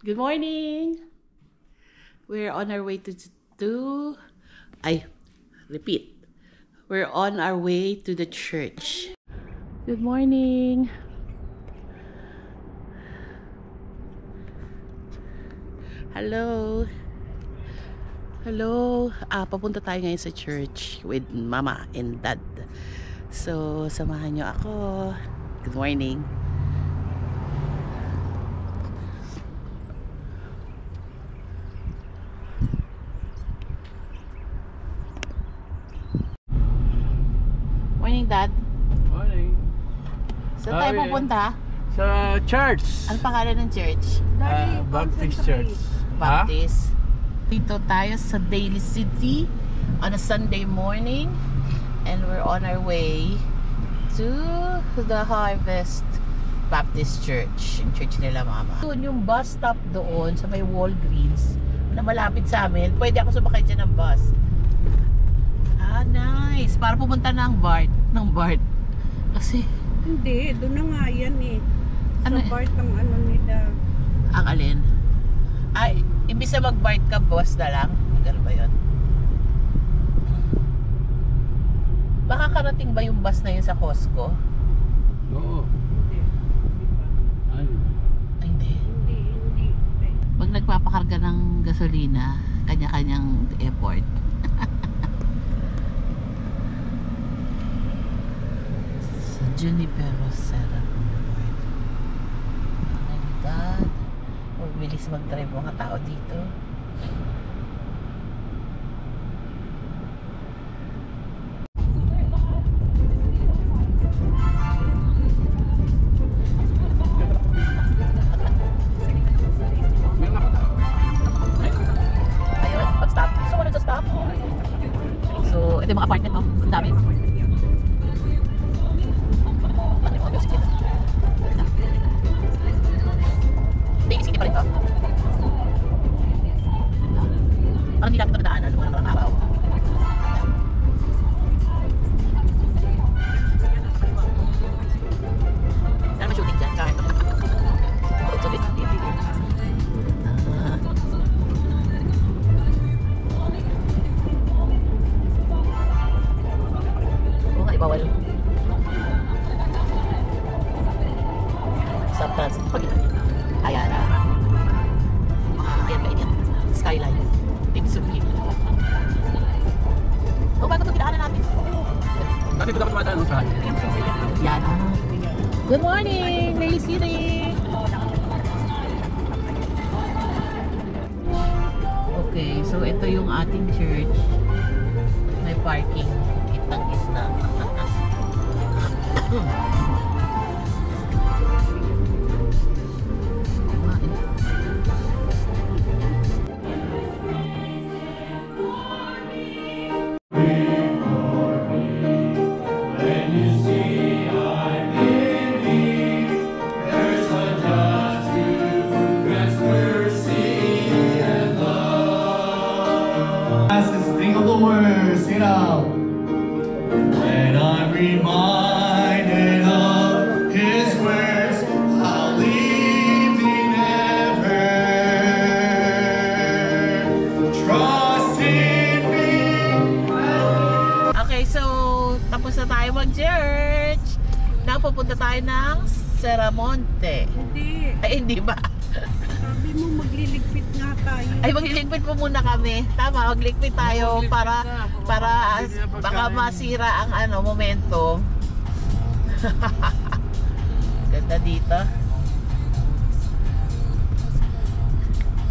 Good morning! We're on our way repeat. We're on our way to the church. Good morning! Hello! Hello! Papunta tayo ngayon sa church with Mama and Dad. So, samahan nyo ako. Good morning! Morning, Dad. Morning. Saan tayo pupunta? Sa church. Ang pangalan ng church? Baptist Church. Baptist. Dito tayo sa Daly City on a Sunday morning. And we're on our way to the Harvest Baptist Church. Yung church nila, Mama. Doon yung bus stop doon sa may Walgreens na malapit sa amin. Pwede ako sumakay dyan ng bus. Nice. Para pumunta ng BART. Kasi hindi, doon na nga yan eh. Ano Sa BART ang ano nila. ang alin? Ay, imbis na mag-BART ka, bus na lang. Gano'n ba yun? Makakarating ba yung bus na yun sa Costco? Oo. Hindi. Hindi pa. Ay, Ay, hindi. Hindi. Pag nagpapakarga ng gasolina, kanya-kanyang airport. Sa Junipero Serra Boulevard. Oh my God. Bilis mag-drive mga tao dito. Ayun, pag-stop. Sumunod sa stop. So, ito yung mga apartment, no? Ang dami. Ano yung mga music dito? Daly City pa rin to. Parang hindi natin ito nadaanan nung mga araw. Saan naman shooting dyan? Kahit sulit. Oo nga, ibawal. Sa trans, ayan na. Ayan ba yan? Skyline. Big Suki. O, bago ito pinaanan natin. dati ko dapat tumataan sa akin. Yan. Good morning, Daly City. Okay, so ito yung ating church. May parking. Gitnang-gitna. Sing of the words, sing it out. When I'm reminded of His words, I'll leave Thee never. Trust in Me. Okay, so tapos na tayo mag-church. Now pupunta tayo ng Serramonte. Hindi. Ay, hindi ba? Sabi mo magliligpit nga tayo. Ay, magliligpit po muna kami. Tama, magligpit tayo para baka masira ang momentum. Ganda dito.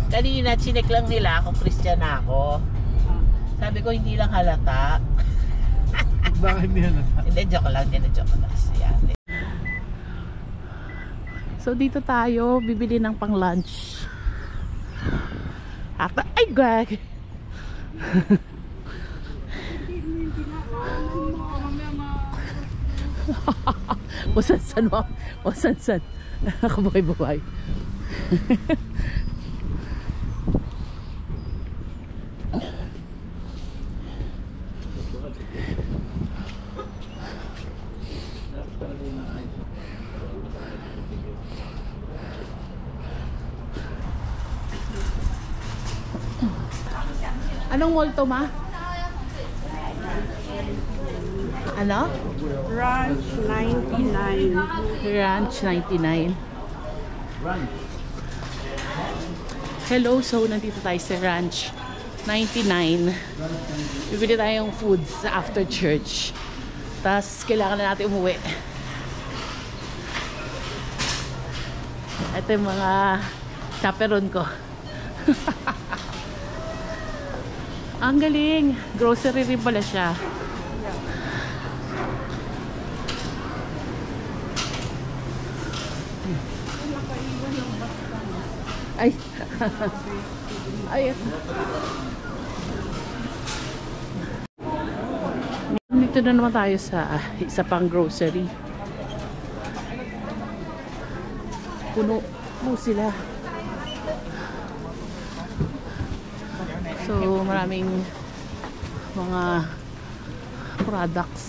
Kanina, chinek lang nila kung Christian ako. Sabi ko, hindi lang halata. Bakit niya na? Hindi, joke lang. Yan. So, dito tayo bibili ng pang-lunch. Ay, gag! Wasan-san mo. Wasan-san. Kabuhay-buhay. Anong mall to, ma? Ano? Ranch 99. Ranch 99. Hello, so nandito tayo sa Ranch 99. Bibili tayong food sa after church. Tapos kailangan na natin umuwi. Ito yung mga chaperon ko. Ang galing. Grocery rin pala siya. Ay. Ay. Dito na naman tayo sa isa pang grocery. Puno sila. So, maraming mga products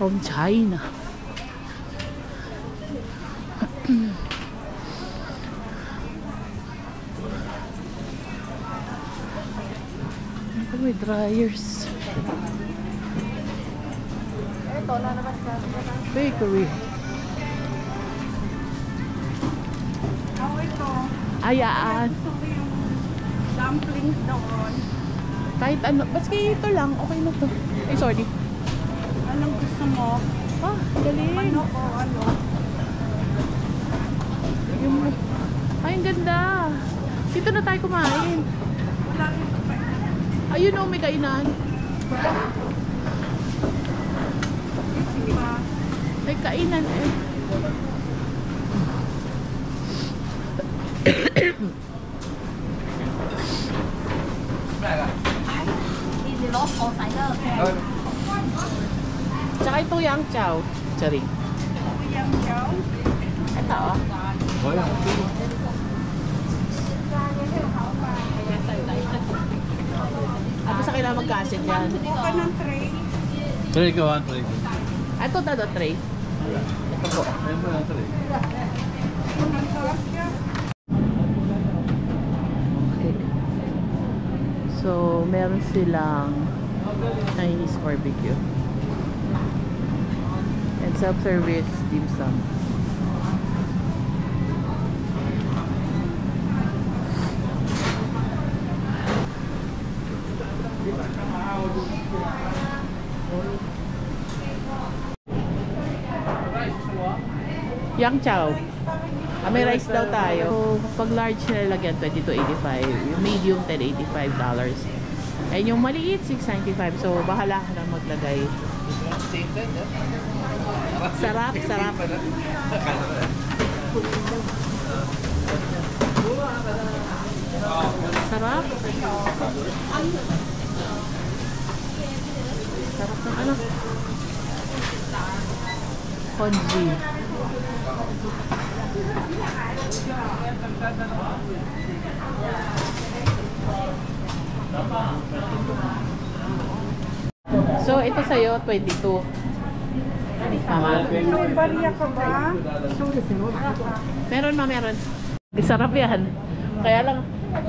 from China. May dryers. Bakery. Ako ito. Ayaan. Gusto ko yung dumplings doon. Kahit ano. Baski ito lang. Okay na to. Ay, sorry. Anong gusto mo? Ah, galing. Ano o ano? Ay, ang ganda. Dito na tayo kumain. Wala rin pa. Ayun o, may kainan. May kainan eh. Tsaka ito yang chow. Charing. Yang chow. Ito oh. At basta kailangan magkasin dyan. Buka ng tray. Try ko, try ko. Ito dado tray. Ito po. Ayun mo lang, try. Ang sarap siya. Okay. So, meron silang Chinese barbecue. And self-service dim sum. Yang chow. May rice daw tayo. So, pag large nilalagyan, $22.85. Yung medium, $10.85. And yung maliit, $6.95. So, bahala ka na maglagay. Sarap, sarap. Sarap. Sarap ng ano? Congee. So, ito sa'yo, 22. Tama. May barya ka ba? Meron ma, meron. Sarap yan. Kaya lang,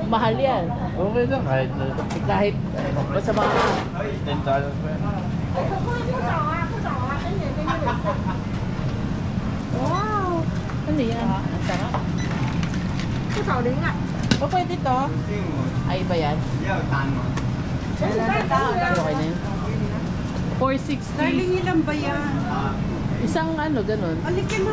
mahal yan. Okay lang, kahit na. Kahit basta mga... $10 pa yan. Wow! Ano yan? Ang sarap. O, pwede to. Ay, iba yan. Okay na yun. 460. Darling, ilan ba yan? Isang ano, ganun. Alikin na.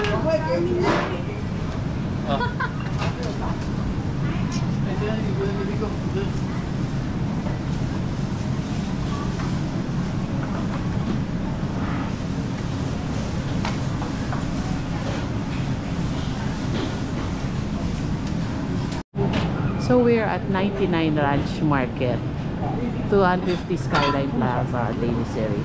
So we're at 99 Ranch Market, 250 Skyline Plaza, Daly City.